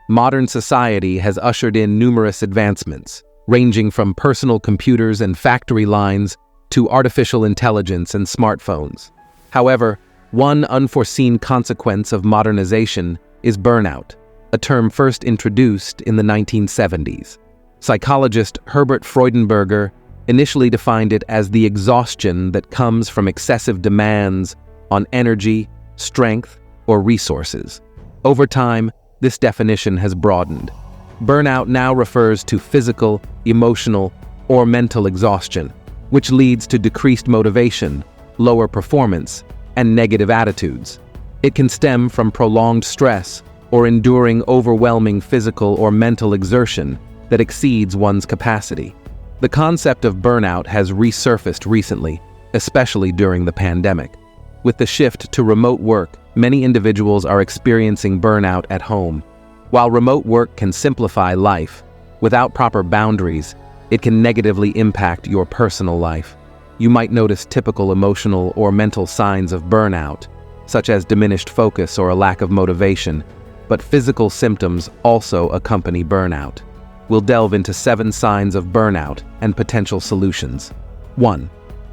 Modern society has ushered in numerous advancements, ranging from personal computers and factory lines to artificial intelligence and smartphones. However, one unforeseen consequence of modernization is burnout, a term first introduced in the 1970s. Psychologist Herbert Freudenberger initially defined it as the exhaustion that comes from excessive demands on energy, strength, or resources. Over time, this definition has broadened. Burnout now refers to physical, emotional, or mental exhaustion, which leads to decreased motivation, lower performance, and negative attitudes. It can stem from prolonged stress or enduring overwhelming physical or mental exertion that exceeds one's capacity. The concept of burnout has resurfaced recently, especially during the pandemic. With the shift to remote work, many individuals are experiencing burnout at home. While remote work can simplify life, without proper boundaries, it can negatively impact your personal life. You might notice typical emotional or mental signs of burnout, such as diminished focus or a lack of motivation, but physical symptoms also accompany burnout. We'll delve into 7 signs of burnout and potential solutions. 1.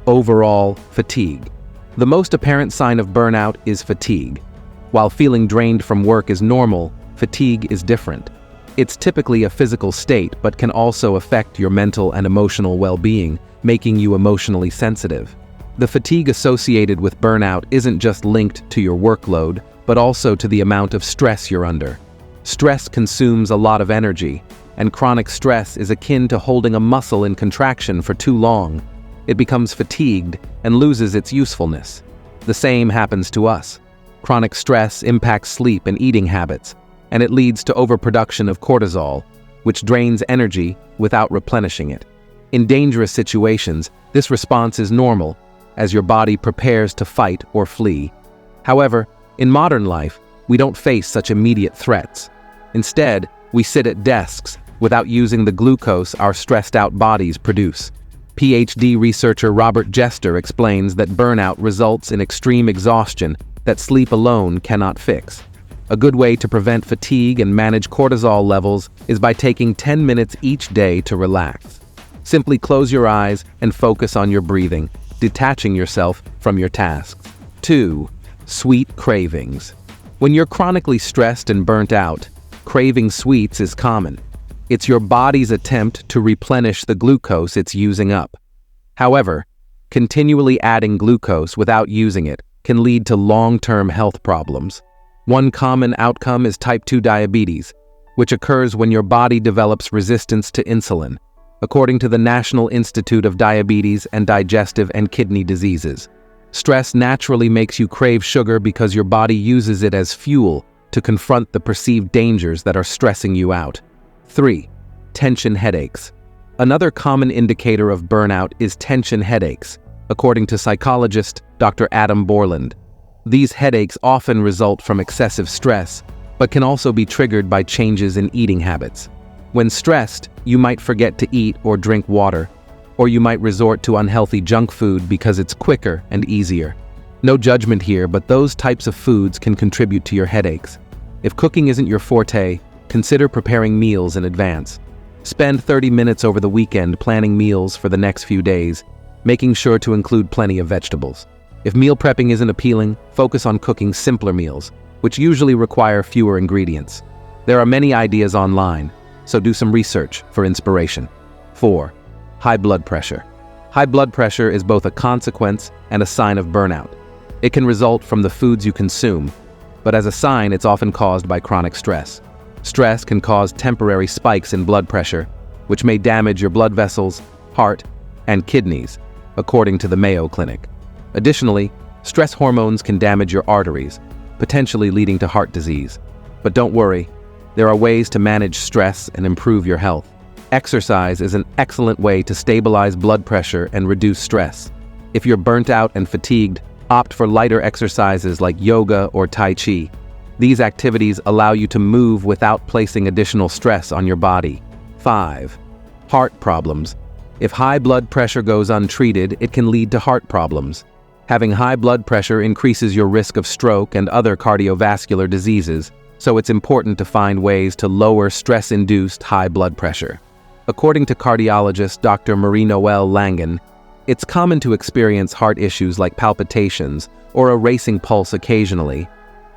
Overall fatigue. The most apparent sign of burnout is fatigue. While feeling drained from work is normal, fatigue is different. It's typically a physical state but can also affect your mental and emotional well-being, making you emotionally sensitive. The fatigue associated with burnout isn't just linked to your workload, but also to the amount of stress you're under. Stress consumes a lot of energy, and chronic stress is akin to holding a muscle in contraction for too long. It becomes fatigued and loses its usefulness. The same happens to us. Chronic stress impacts sleep and eating habits, and it leads to overproduction of cortisol, which drains energy without replenishing it. In dangerous situations, this response is normal, as your body prepares to fight or flee. However, in modern life, we don't face such immediate threats. Instead, we sit at desks without using the glucose our stressed-out bodies produce. PhD researcher Robert Jester explains that burnout results in extreme exhaustion that sleep alone cannot fix. A good way to prevent fatigue and manage cortisol levels is by taking 10 minutes each day to relax. Simply close your eyes and focus on your breathing, detaching yourself from your tasks. 2. Sweet cravings. When you're chronically stressed and burnt out, craving sweets is common. It's your body's attempt to replenish the glucose it's using up. However, continually adding glucose without using it can lead to long-term health problems. One common outcome is type 2 diabetes, which occurs when your body develops resistance to insulin, according to the National Institute of Diabetes and Digestive and Kidney Diseases. Stress naturally makes you crave sugar because your body uses it as fuel to confront the perceived dangers that are stressing you out. 3. Tension headaches. Another common indicator of burnout is tension headaches, according to psychologist Dr. Adam Borland. These headaches often result from excessive stress, but can also be triggered by changes in eating habits. When stressed, you might forget to eat or drink water, or you might resort to unhealthy junk food because it's quicker and easier. No judgment here, but those types of foods can contribute to your headaches. If cooking isn't your forte, consider preparing meals in advance. Spend 30 minutes over the weekend planning meals for the next few days, making sure to include plenty of vegetables. If meal prepping isn't appealing, focus on cooking simpler meals, which usually require fewer ingredients. There are many ideas online, so do some research for inspiration. 4. High blood pressure. High blood pressure is both a consequence and a sign of burnout. It can result from the foods you consume, but as a sign, it's often caused by chronic stress. Stress can cause temporary spikes in blood pressure, which may damage your blood vessels, heart, and kidneys, according to the Mayo Clinic. Additionally, stress hormones can damage your arteries, potentially leading to heart disease. But don't worry, there are ways to manage stress and improve your health. Exercise is an excellent way to stabilize blood pressure and reduce stress. If you're burnt out and fatigued, opt for lighter exercises like yoga or Tai Chi. These activities allow you to move without placing additional stress on your body. 5. Heart problems. If high blood pressure goes untreated, it can lead to heart problems. Having high blood pressure increases your risk of stroke and other cardiovascular diseases, so it's important to find ways to lower stress-induced high blood pressure. According to cardiologist Dr. Marie-Noëlle Langen, it's common to experience heart issues like palpitations or a racing pulse occasionally,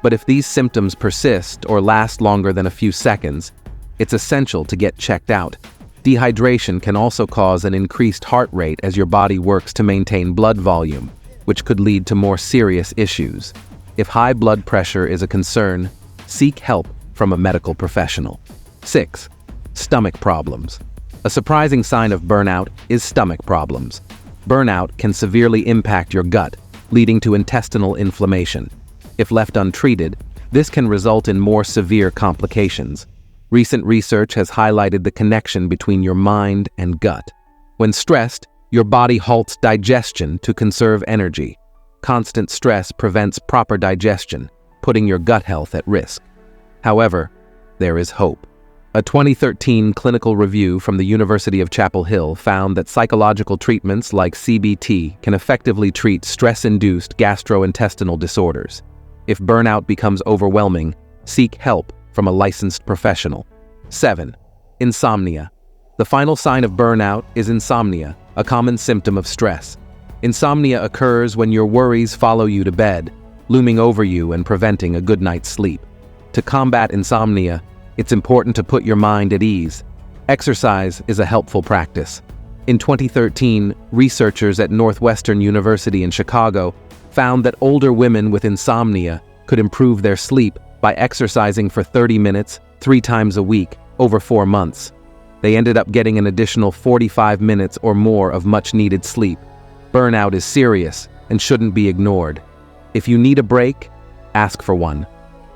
but if these symptoms persist or last longer than a few seconds, it's essential to get checked out. Dehydration can also cause an increased heart rate as your body works to maintain blood volume, which could lead to more serious issues. If high blood pressure is a concern, seek help from a medical professional. 6. Stomach problems. A surprising sign of burnout is stomach problems. Burnout can severely impact your gut, leading to intestinal inflammation. If left untreated, this can result in more severe complications. Recent research has highlighted the connection between your mind and gut. When stressed, your body halts digestion to conserve energy. Constant stress prevents proper digestion, putting your gut health at risk. However, there is hope. A 2013 clinical review from the University of Chapel Hill found that psychological treatments like CBT can effectively treat stress-induced gastrointestinal disorders. If burnout becomes overwhelming, seek help from a licensed professional. 7. Insomnia. The final sign of burnout is insomnia, a common symptom of stress. Insomnia occurs when your worries follow you to bed, looming over you and preventing a good night's sleep. To combat insomnia, it's important to put your mind at ease. Exercise is a helpful practice. In 2013, researchers at Northwestern University in Chicago found that older women with insomnia could improve their sleep by exercising for 30 minutes, 3 times a week, over 4 months. They ended up getting an additional 45 minutes or more of much-needed sleep. Burnout is serious and shouldn't be ignored. If you need a break, ask for one.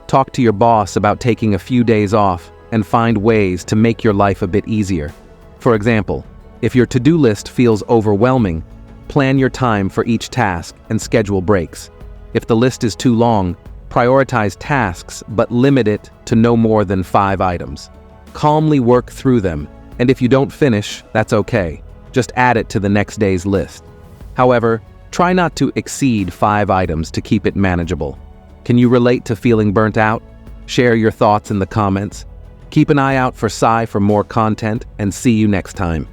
Talk to your boss about taking a few days off and find ways to make your life a bit easier. For example, if your to-do list feels overwhelming, plan your time for each task and schedule breaks. If the list is too long, prioritize tasks but limit it to no more than 5 items. Calmly work through them, and if you don't finish, that's okay. Just add it to the next day's list. However, try not to exceed 5 items to keep it manageable. Can you relate to feeling burnt out? Share your thoughts in the comments. Keep an eye out for Psy for more content, and see you next time.